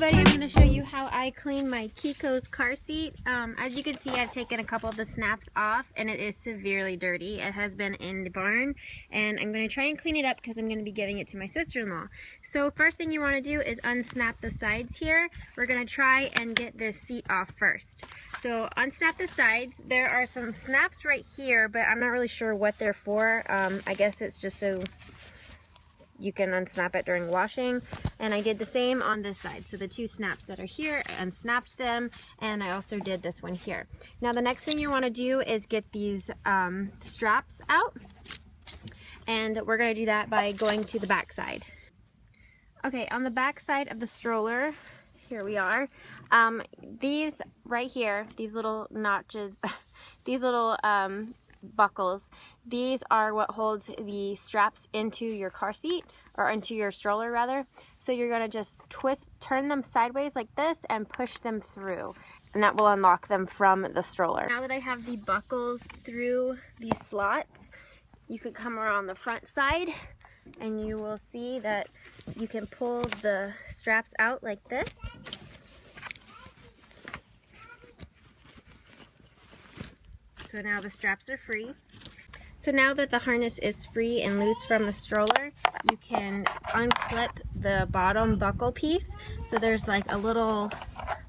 everybody, I'm going to show you how I clean my Chicco's car seat. As you can see, I've taken a couple of the snaps off and it is severely dirty. It has been in the barn and I'm going to try and clean it up because I'm going to be giving it to my sister-in-law. So first thing you want to do is unsnap the sides here. We're going to try and get this seat off first. So unsnap the sides. There are some snaps right here, but I'm not really sure what they're for. I guess it's just so you can unsnap it during washing, and I did the same on this side. So the two snaps that are here, I unsnapped them, and I also did this one here. Now the next thing you want to do is get these straps out, and we're going to do that by going to the back side. Okay, on the back side of the stroller, here we are. These right here, these little notches, these little buckles, these are what holds the straps into your car seat, or into your stroller rather. So you're going to just turn them sideways like this and push them through, and that will unlock them from the stroller. Now that I have the buckles through these slots, you could come around the front side and you will see that you can pull the straps out like this. So now the straps are free. So now that the harness is free and loose from the stroller, you can unclip the bottom buckle piece. So there's like a little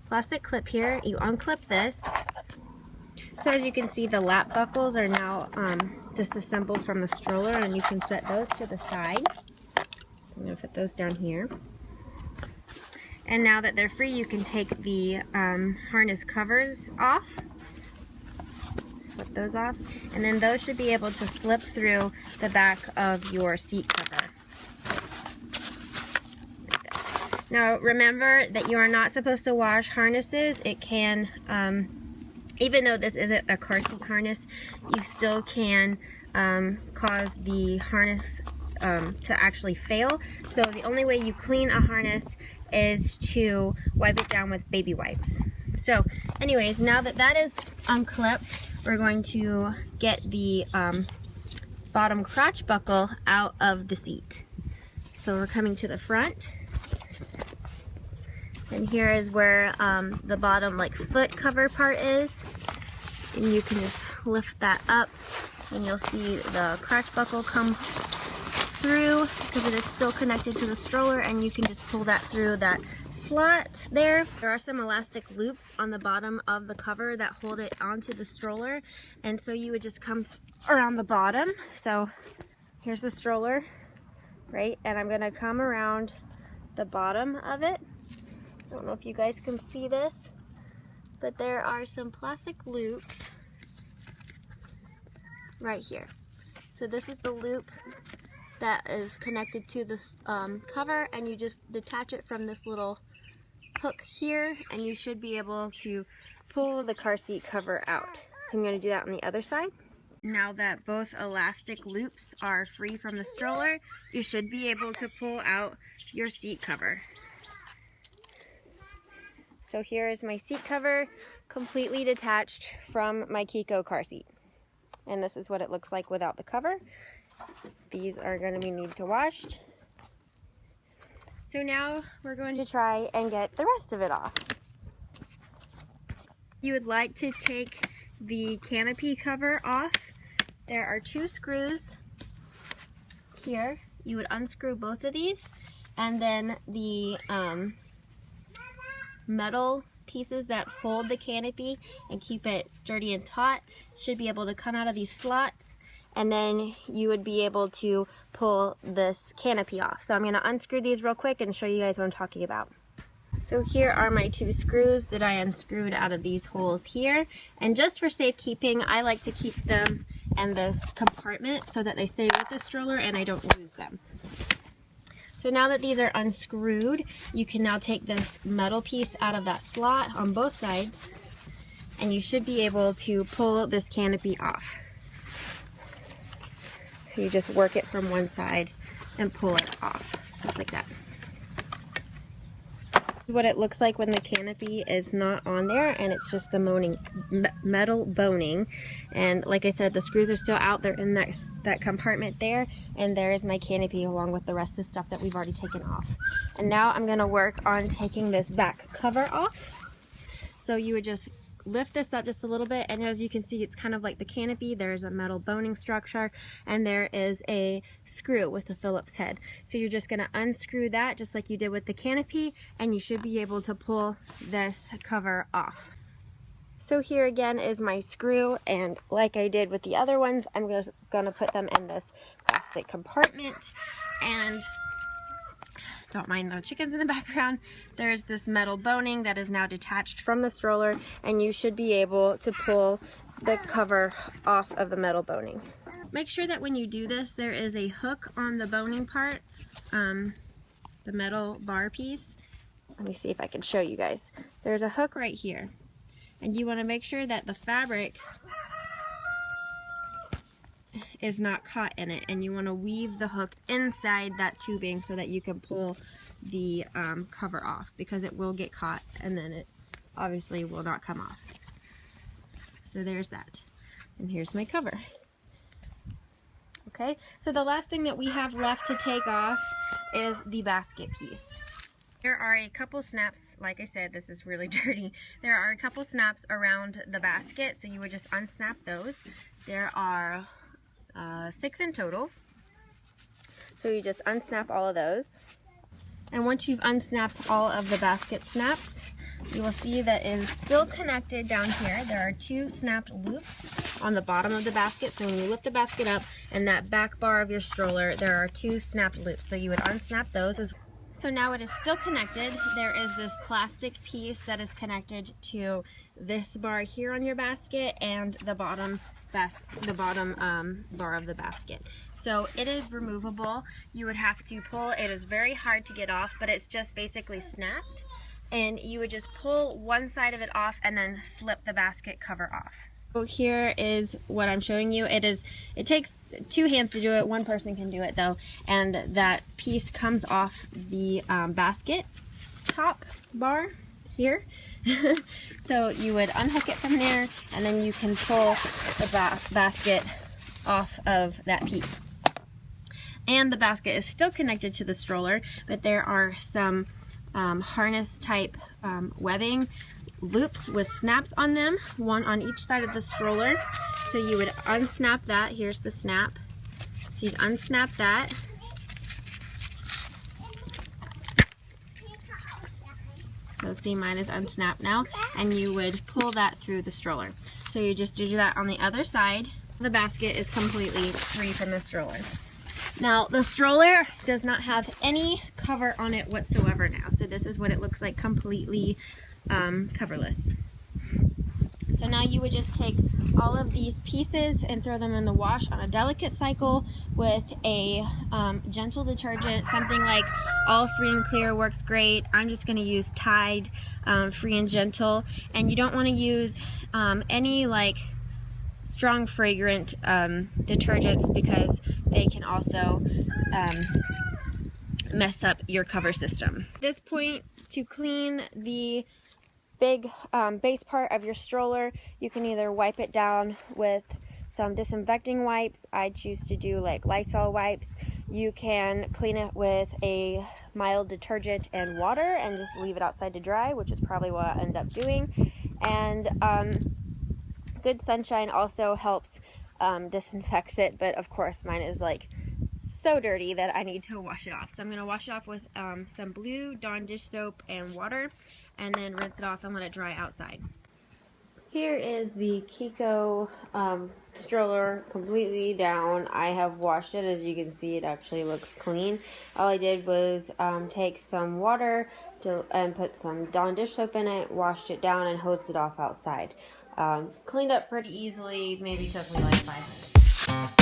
plastic clip here. You unclip this. So as you can see, the lap buckles are now disassembled from the stroller, and you can set those to the side. I'm going to put those down here. And now that they're free, you can take the harness covers off. Slip those off, and then those should be able to slip through the back of your seat cover. Like this. Now remember that you are not supposed to wash harnesses. It can, even though this isn't a car seat harness, you still can cause the harness to actually fail. So the only way you clean a harness is to wipe it down with baby wipes. So anyways, now that that is unclipped, we're going to get the bottom crotch buckle out of the seat. So we're coming to the front, and here is where the bottom like foot cover part is, and you can just lift that up and you'll see the crotch buckle come through because it is still connected to the stroller, and you can just pull that through that slot there. There are some elastic loops on the bottom of the cover that hold it onto the stroller, and so you would just come around the bottom. So here's the stroller, right? And I'm gonna come around the bottom of it. I don't know if you guys can see this, but there are some plastic loops right here. So this is the loop that is connected to this cover, and you just detach it from this little hook here, and you should be able to pull the car seat cover out. So I'm going to do that on the other side. Now that both elastic loops are free from the stroller, you should be able to pull out your seat cover. So here is my seat cover, completely detached from my Chicco car seat. And this is what it looks like without the cover. These are going to be need to washed. So now we're going to try and get the rest of it off. You would like to take the canopy cover off. There are two screws here. You would unscrew both of these, and then the metal pieces that hold the canopy and keep it sturdy and taut should be able to come out of these slots, and then you would be able to pull this canopy off. So I'm going to unscrew these real quick and show you guys what I'm talking about. So here are my two screws that I unscrewed out of these holes here, and just for safekeeping, I like to keep them in this compartment so that they stay with the stroller and I don't lose them. So now that these are unscrewed, you can now take this metal piece out of that slot on both sides, and you should be able to pull this canopy off. So you just work it from one side and pull it off, just like that. What it looks like when the canopy is not on there and it's just the metal boning. And like I said, the screws are still out there in that compartment there, and there is my canopy along with the rest of the stuff that we've already taken off. And now I'm going to work on taking this back cover off. So you would just lift this up just a little bit, and as you can see, it's kind of like the canopy. There's a metal boning structure, and there is a screw with a Phillips head. So you're just going to unscrew that just like you did with the canopy, and you should be able to pull this cover off. So here again is my screw, and like I did with the other ones, I'm just going to put them in this plastic compartment. And don't mind the chickens in the background. There's this metal boning that is now detached from the stroller, and you should be able to pull the cover off of the metal boning. Make sure that when you do this, there is a hook on the boning part, the metal bar piece. Let me see if I can show you guys. There's a hook right here, and you want to make sure that the fabric is not caught in it, and you want to weave the hook inside that tubing so that you can pull the cover off, because it will get caught and then it obviously will not come off. So there's that, and here's my cover. Okay, so the last thing that we have left to take off is the basket piece. There are a couple snaps. Like I said, this is really dirty. There are a couple snaps around the basket, so you would just unsnap those. There are 6 in total. So you just unsnap all of those. And once you've unsnapped all of the basket snaps, you will see that it is still connected down here. There are 2 snapped loops on the bottom of the basket. So when you lift the basket up and that back bar of your stroller, there are 2 snapped loops. So you would unsnap those as well. So now it is still connected. There is this plastic piece that is connected to this bar here on your basket and the bottom bar of the basket. So it is removable. You would have to pull. It is very hard to get off, but it's just basically snapped, and you would just pull one side of it off and then slip the basket cover off. So here is what I'm showing you. It takes 2 hands to do it. One person can do it though, and that piece comes off the basket top bar here. So you would unhook it from there, and then you can pull the basket off of that piece. And the basket is still connected to the stroller, but there are some harness type webbing loops with snaps on them, one on each side of the stroller. So you would unsnap that. Here's the snap. So you'd unsnap that. So see, mine is unsnapped now, and you would pull that through the stroller. So you just do that on the other side. The basket is completely free from the stroller. Now the stroller does not have any cover on it whatsoever now. So this is what it looks like, completely coverless. So now you would just take all of these pieces and throw them in the wash on a delicate cycle with a gentle detergent. Something like All Free and Clear works great. I'm just going to use Tide Free and Gentle. And you don't want to use any like strong fragrant detergents, because they can also mess up your cover system. At this point, to clean the big base part of your stroller, you can either wipe it down with some disinfecting wipes. I choose to do like Lysol wipes. You can clean it with a mild detergent and water and just leave it outside to dry, which is probably what I end up doing. And good sunshine also helps disinfect it, but of course mine is like so dirty that I need to wash it off. So I'm going to wash it off with some blue Dawn dish soap and water, and then rinse it off and let it dry outside. Here is the Chicco stroller completely down. I have washed it. As you can see, it actually looks clean. All I did was take some water and put some Dawn dish soap in it, washed it down, and hosed it off outside. Cleaned up pretty easily. Maybe took me like 5 minutes.